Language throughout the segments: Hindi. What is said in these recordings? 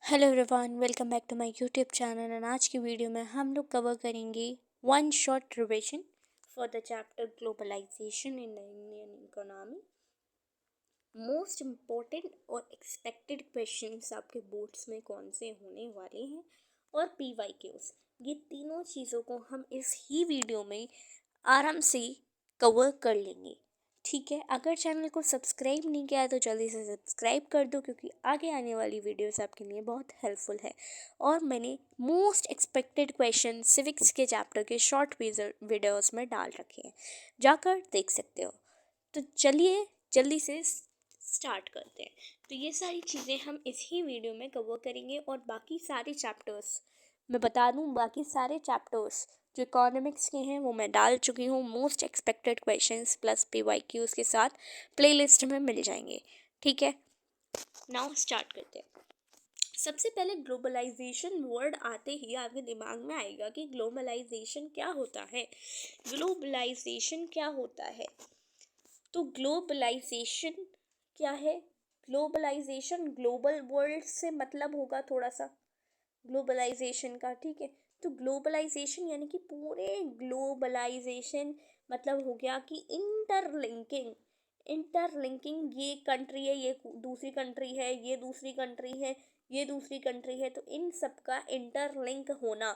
Hello everyone, welcome back to my YouTube channel. And आज की वीडियो में हम लोग कवर करेंगे one shot revision for the chapter globalization in the Indian economy. Most important और एक्सपेक्टेड क्वेश्चंस आपके बोर्ड्स में कौन से होने वाले हैं और PYQs, ये तीनों चीज़ों को हम इस ही वीडियो में आराम से कवर कर लेंगे। ठीक है, अगर चैनल को सब्सक्राइब नहीं किया है तो जल्दी से सब्सक्राइब कर दो, क्योंकि आगे आने वाली वीडियोस आपके लिए बहुत हेल्पफुल है। और मैंने मोस्ट एक्सपेक्टेड क्वेश्चन सिविक्स के चैप्टर के शॉर्ट वीडियोस में डाल रखे हैं, जाकर देख सकते हो। तो चलिए जल्दी से स्टार्ट करते हैं। तो ये सारी चीज़ें हम इस ही वीडियो में कवर करेंगे और बाकी सारे चैप्टर्स मैं बता दूं, बाकी सारे चैप्टर्स जो इकोनॉमिक्स के हैं वो मैं डाल चुकी हूँ। Most expected questions plus PYQs के साथ प्लेलिस्ट में मिल जाएंगे। ठीक है, नाउ स्टार्ट करते हैं। सबसे पहले ग्लोबलाइजेशन वर्ड आते ही आपके दिमाग में आएगा कि ग्लोबलाइजेशन क्या होता है। ग्लोबलाइजेशन क्या होता है? तो ग्लोबलाइजेशन क्या है? ग्लोबलाइजेशन ग्लोबल वर्ल्ड से मतलब होगा थोड़ा सा ग्लोबलाइजेशन का। ठीक है, तो ग्लोबलाइजेशन यानी कि पूरे ग्लोबलाइजेशन मतलब हो गया कि इंटरलिंकिंग। इंटरलिंकिंग, ये कंट्री है, ये दूसरी कंट्री है, ये दूसरी कंट्री है, ये दूसरी कंट्री है, तो इन सब का इंटरलिंक होना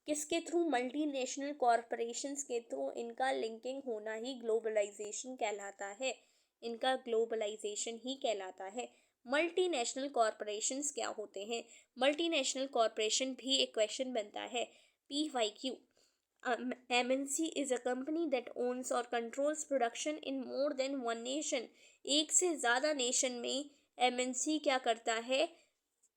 किसके थ्रू? मल्टीनेशनल कॉरपोरेशंस के थ्रू इनका लिंकिंग होना ही ग्लोबलाइजेशन कहलाता है। इनका ग्लोबलाइजेशन ही कहलाता है। मल्टीनेशनल कॉरपोरेशंस क्या होते हैं? मल्टीनेशनल कॉरपोरेशन भी एक क्वेश्चन बनता है। PYQ। MNC is a company that owns or controls production in more than one nation। एक से ज़्यादा नेशन में MNC क्या करता है?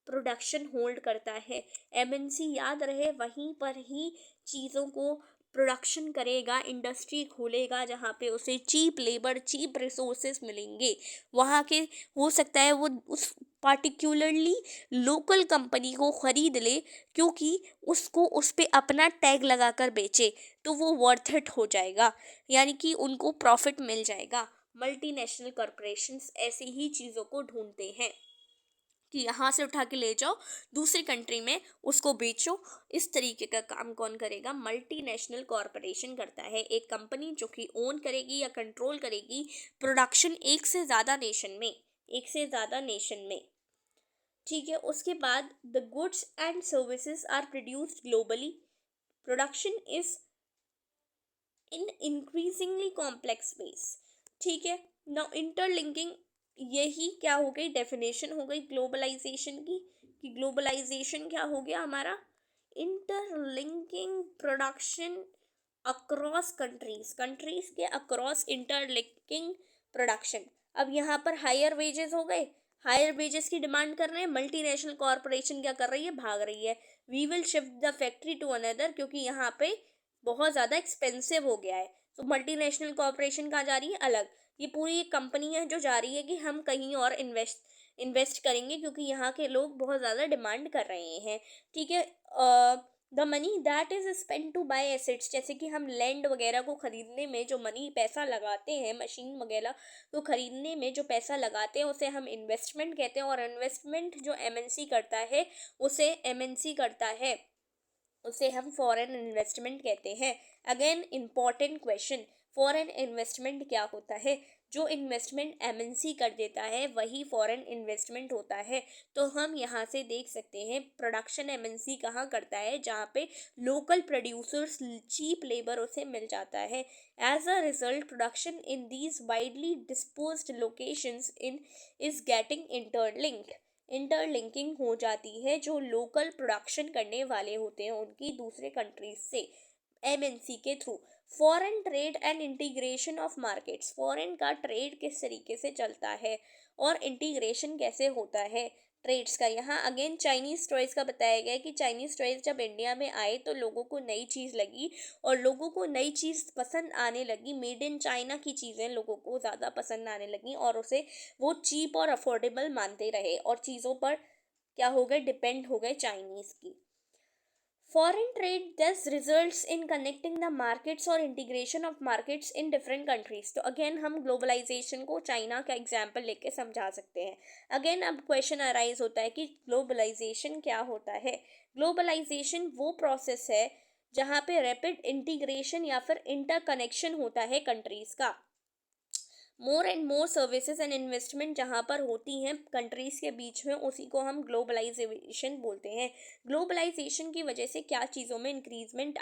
प्रोडक्शन होल्ड करता है। MNC याद रहे वहीं पर ही चीज़ों को प्रोडक्शन करेगा, इंडस्ट्री खोलेगा जहाँ पे उसे चीप लेबर, चीप रिसोर्सेज मिलेंगे। वहाँ के हो सकता है वो उस पार्टिकुलरली लोकल कंपनी को ख़रीद ले, क्योंकि उसको उस पर अपना टैग लगा कर बेचे तो वो वर्थ इट हो जाएगा, यानी कि उनको प्रॉफिट मिल जाएगा। मल्टीनेशनल कॉरपोरेशंस ऐसी ही चीज़ों को ढूंढते हैं कि यहाँ से उठा के ले जाओ दूसरी कंट्री में उसको बेचो। इस तरीके का काम कौन करेगा? मल्टीनेशनल कॉरपोरेशन करता है। एक कंपनी जो कि ओन करेगी या कंट्रोल करेगी प्रोडक्शन एक से ज़्यादा नेशन में, एक से ज़्यादा नेशन में। ठीक है, उसके बाद the goods and services are produced globally. Production is in increasingly complex ways. ठीक है, नाउ इंटरलिंकिंग, यही क्या हो गई? डेफिनेशन हो गई ग्लोबलाइजेशन की, कि ग्लोबलाइजेशन क्या हो गया हमारा? Interlinking production across countries, countries के अक्रॉस इंटरलिंकिंग प्रोडक्शन। अब यहाँ पर हायर वेजेस हो गए, हायर वेजेस की डिमांड कर रहे हैं। मल्टीनेशनल कॉरपोरेशन क्या कर रही है? भाग रही है। We will shift the factory to another, क्योंकि यहाँ पे बहुत ज़्यादा एक्सपेंसिव हो गया है। तो मल्टीनेशनल कॉरपोरेशन कहाँ जा रही है? अलग। ये पूरी एक कंपनी है जो जा रही है कि हम कहीं और इन्वेस्ट करेंगे, क्योंकि यहाँ के लोग बहुत ज़्यादा डिमांड कर रहे हैं। ठीक है, the money that is spend to buy assets, जैसे कि हम लैंड वगैरह को खरीदने में जो मनी पैसा लगाते हैं, मशीन वगैरह को खरीदने में जो पैसा लगाते हैं उसे हम इन्वेस्टमेंट कहते हैं। और इन्वेस्टमेंट जो MNC करता है उसे MNC करता है, उसे हम फॉरेन इन्वेस्टमेंट कहते हैं। Again important question, foreign investment क्या होता है? जो इन्वेस्टमेंट MNC कर देता है वही फॉरेन इन्वेस्टमेंट होता है। तो हम यहाँ से देख सकते हैं प्रोडक्शन MNC कहाँ करता है? जहाँ पे लोकल प्रोड्यूसर्स चीप लेबर उसे मिल जाता है। As a result production in these widely disposed locations in is getting interlinked. Interlinking हो जाती है जो लोकल प्रोडक्शन करने वाले होते हैं उनकी दूसरे कंट्रीज से MNC के through. Foreign trade and integration of markets, foreign का ट्रेड किस तरीके से चलता है और इंटीग्रेशन कैसे होता है ट्रेड्स का। यहाँ अगेन चाइनीज़ टॉयज़ का बताया गया है कि चाइनीज़ टॉयज़ जब इंडिया में आए तो लोगों को नई चीज़ लगी और लोगों को नई चीज़ पसंद आने लगी। मेड इन चाइना की चीज़ें लोगों को ज़्यादा पसंद आने लगी और उसे वो चीप और अफोर्डेबल मानते रहे और चीज़ों पर क्या हो गए? डिपेंड हो गए चाइनीज़ की। Foreign trade thus results in connecting the markets or integration of markets in different countries. तो अगेन हम ग्लोबलाइजेशन को चाइना का एग्जाम्पल लेके समझा सकते हैं. अगेन अब क्वेश्चन अराइज होता है कि ग्लोबलाइजेशन क्या होता है. ग्लोबलाइजेशन वो प्रोसेस है जहाँ पे रैपिड इंटीग्रेशन या फिर इंटरकनेक्शन होता है कंट्रीज का. More and more services and investment जहाँ पर होती हैं कंट्रीज़ के बीच में, उसी को हम ग्लोबलाइजेशन बोलते हैं. ग्लोबलाइजेशन की वजह से क्या चीज़ों में इंक्रीमेंट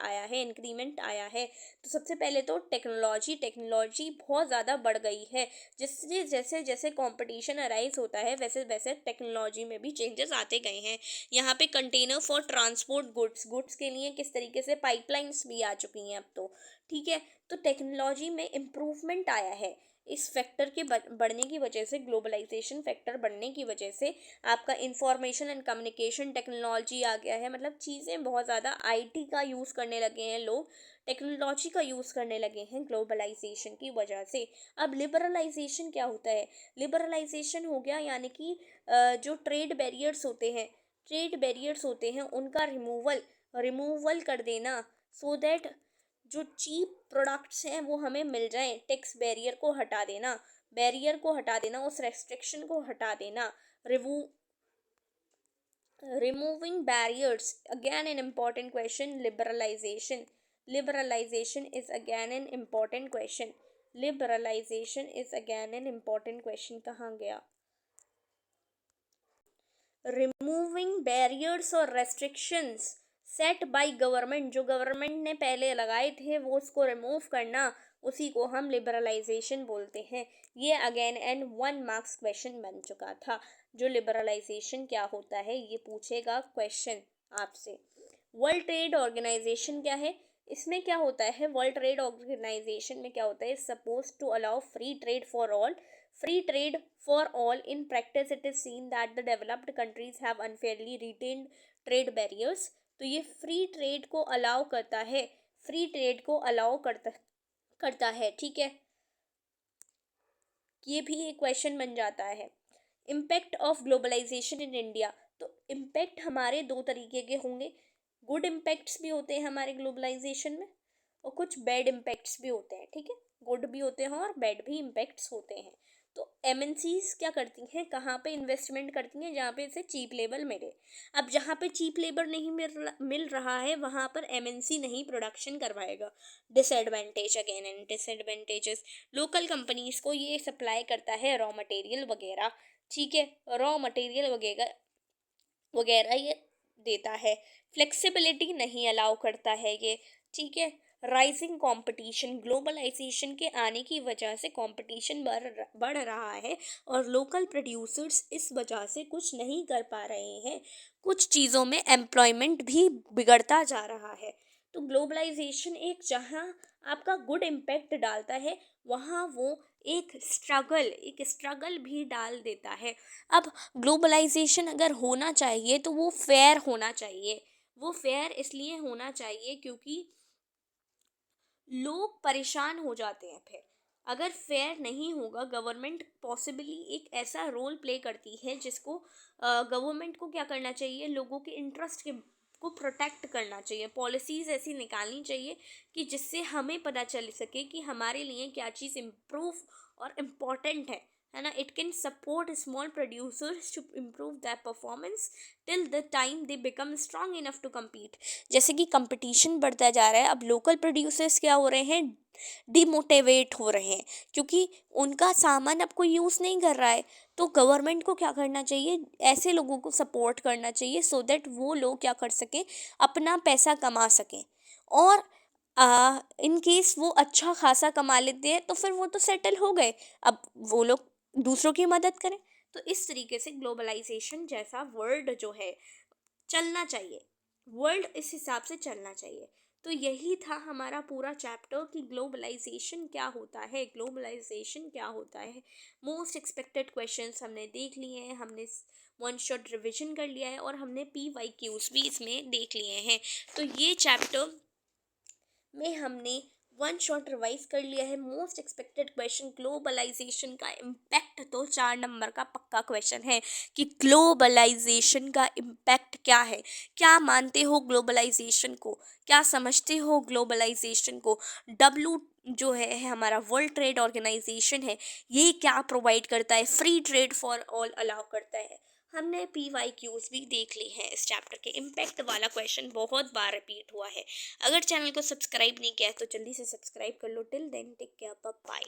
आया है. तो सबसे पहले तो टेक्नोलॉजी बहुत ज़्यादा बढ़ गई है, जिससे जैसे जैसे कंपटीशन अराइज होता है वैसे वैसे टेक्नोलॉजी में भी चेंजेस आते गए हैं. यहाँ पे कंटेनर फॉर ट्रांसपोर्ट गुड्स के लिए किस तरीके से पाइपलाइंस भी आ चुकी हैं अब तो. ठीक है, तो टेक्नोलॉजी में इम्प्रूवमेंट आया है. इस फैक्टर के बढ़ने की वजह से, ग्लोबलाइजेशन फैक्टर बढ़ने की वजह से आपका इंफॉर्मेशन एंड कम्युनिकेशन टेक्नोलॉजी आ गया है. मतलब चीज़ें बहुत ज़्यादा आईटी का यूज़ करने लगे हैं लोग, टेक्नोलॉजी का यूज़ करने लगे हैं ग्लोबलाइजेशन की वजह से. अब लिबरलाइजेशन क्या होता है. लिबरलाइजेशन हो गया यानी कि जो ट्रेड बैरियर्स होते हैं उनका रिमूवल कर देना, सो दैट जो चीप प्रोडक्ट्स हैं वो हमें मिल जाएं. टैक्स बैरियर को हटा देना, उस रेस्ट्रिक्शन को हटा देना. Removing barriers, again an important question. Liberalization is again an important question. कहाँ गया. रिमूविंग बैरियर्स और रेस्ट्रिक्शंस सेट बाय गवर्नमेंट, जो गवर्नमेंट ने पहले लगाए थे वो उसको रिमूव करना, उसी को हम लिबरलाइजेशन बोलते हैं. ये अगेन एंड 1 मार्क्स क्वेश्चन बन चुका था. जो लिबरलाइजेशन क्या होता है ये पूछेगा क्वेश्चन आपसे. वर्ल्ड ट्रेड ऑर्गेनाइजेशन क्या है. इसमें क्या होता है, वर्ल्ड ट्रेड ऑर्गेनाइजेशन में क्या होता है, suppose to allow free trade for all. In practice it is seen that the developed countries have unfairly retained trade barriers. तो ये फ्री ट्रेड को अलाउ करता है. ठीक है, ये भी एक क्वेश्चन बन जाता है. Impact of globalization in India. तो इम्पैक्ट हमारे 2 तरीके के होंगे. गुड इम्पैक्ट्स भी होते हैं हमारे ग्लोबलाइजेशन में और कुछ बैड इम्पैक्ट्स भी होते हैं. ठीक है, गुड भी होते हैं और बैड भी इम्पैक्ट्स होते हैं. तो एमएनसीज क्या करती हैं, कहाँ पे इन्वेस्टमेंट करती हैं, जहाँ पे इसे चीप लेबर मिले. अब जहाँ पे चीप लेबर नहीं मिल रहा है वहाँ पर एमएनसी नहीं प्रोडक्शन करवाएगा. डिसएडवांटेजेस. लोकल कंपनीज को ये सप्लाई करता है रॉ मटेरियल वगैरह. ठीक है, रॉ मटेरियल वगैरह ये देता है. फ्लेक्सिबिलिटी नहीं अलाउ करता है ये. ठीक है, राइजिंग कंपटीशन. ग्लोबलाइजेशन के आने की वजह से कंपटीशन बढ़ रहा है और लोकल प्रोड्यूसर्स इस वजह से कुछ नहीं कर पा रहे हैं. कुछ चीज़ों में एम्प्लॉयमेंट भी बिगड़ता जा रहा है. तो ग्लोबलाइजेशन एक जहाँ आपका गुड इम्पैक्ट डालता है वहाँ वो एक स्ट्रगल भी डाल देता है. अब ग्लोबलाइजेशन अगर होना चाहिए तो वो फेयर होना चाहिए. वो फेयर इसलिए होना चाहिए क्योंकि लोग परेशान हो जाते हैं. फिर अगर फेयर नहीं होगा, गवर्नमेंट पॉसिबली एक ऐसा रोल प्ले करती है जिसको गवर्नमेंट को क्या करना चाहिए, लोगों के इंटरेस्ट को प्रोटेक्ट करना चाहिए. पॉलिसीज़ ऐसी निकालनी चाहिए कि जिससे हमें पता चल सके कि हमारे लिए क्या चीज़ इम्प्रूव और इम्पॉर्टेंट है ना. It can support small producers to improve their performance till the time they become strong enough to compete. जैसे कि कंपटीशन बढ़ता जा रहा है, अब लोकल प्रोड्यूसर्स क्या हो रहे हैं, डिमोटिवेट हो रहे हैं क्योंकि उनका सामान अब कोई यूज़ नहीं कर रहा है. तो गवर्नमेंट को क्या करना चाहिए, ऐसे लोगों को सपोर्ट करना चाहिए सो दैट वो लोग क्या कर सकें, अपना पैसा कमा सकें. और इन केस वो अच्छा खासा कमा लेते हैं तो फिर वो तो सेटल हो गए, अब वो लोग दूसरों की मदद करें. तो इस तरीके से ग्लोबलाइजेशन जैसा वर्ल्ड जो है चलना चाहिए, वर्ल्ड इस हिसाब से चलना चाहिए. तो यही था हमारा पूरा चैप्टर कि ग्लोबलाइजेशन क्या होता है. मोस्ट एक्सपेक्टेड क्वेश्चंस हमने देख लिए हैं, हमने 1 शॉट रिविजन कर लिया है और हमने PYQs भी इसमें देख लिए हैं. तो ये चैप्टर में हमने वन शॉट रिवाइज कर लिया है। मोस्ट एक्सपेक्टेड क्वेश्चन ग्लोबलाइजेशन का इम्पैक्ट, तो 4 नंबर का पक्का क्वेश्चन है कि ग्लोबलाइजेशन का इम्पैक्ट क्या है, क्या मानते हो ग्लोबलाइजेशन को, क्या समझते हो ग्लोबलाइजेशन को। डब्ल्यू जो है हमारा वर्ल्ड ट्रेड ऑर्गेनाइजेशन है, ये क्या प्रोवाइड करता है, free trade for all allow करता है। हमने PYQs भी देख ली हैं। इस चैप्टर के इम्पैक्ट वाला क्वेश्चन बहुत बार रिपीट हुआ है। अगर चैनल को सब्सक्राइब नहीं किया है तो जल्दी से सब्सक्राइब कर लो। Till then take care, bye bye.